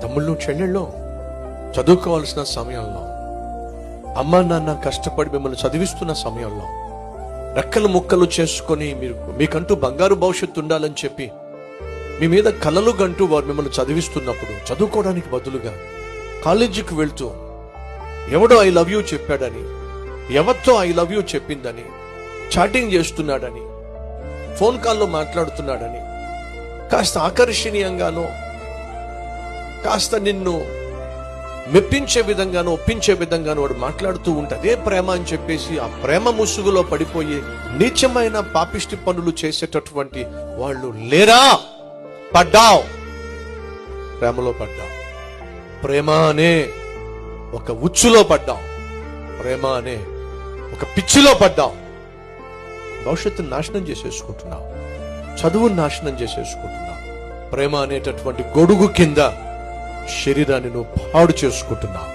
తమ్ముళ్ళు చెల్లెళ్ళు చదువుకోవాల్సిన సమయంలో, అమ్మా నాన్న కష్టపడి మిమ్మల్ని చదివిస్తున్న సమయంలో, రెక్కలు ముక్కలు చేసుకొని మీకంటూ బంగారు భవిష్యత్తు ఉండాలని చెప్పి మీ మీద కలలు గంటూ వారు మిమ్మల్ని చదివిస్తున్నప్పుడు, చదువుకోవడానికి బదులుగా కాలేజీకి వెళ్తూ ఎవడో ఐ లవ్ యూ చెప్పాడని, ఎవరితో ఐ లవ్ యూ చెప్పిందని, చాటింగ్ చేస్తున్నాడని, ఫోన్ కాల్లో మాట్లాడుతున్నాడని, కాస్త ఆకర్షణీయంగానో కాస్త నిన్ను మెప్పించే విధంగానో ఒప్పించే విధంగానో వాడు మాట్లాడుతూ ఉంటే అదే ప్రేమ అని చెప్పేసి ఆ ప్రేమ ముసుగులో పడిపోయి నీచమైన పాపిష్టి పనులు చేసేటటువంటి వాళ్ళు లేరా? పడ్డావు, ప్రేమలో పడ్డావు, ప్రేమ అనే ఒక ఉచ్చులో పడ్డావు, ప్రేమ అనే ఒక పిచ్చిలో పడ్డావు. భవిష్యత్తును నాశనం చేసేసుకుంటున్నావు, చదువును నాశనం చేసేసుకుంటున్నావు, ప్రేమ అనేటటువంటి గొడుగు కింద శరీరాన్ని నువ్వు పాడు చేసుకుంటున్నావు.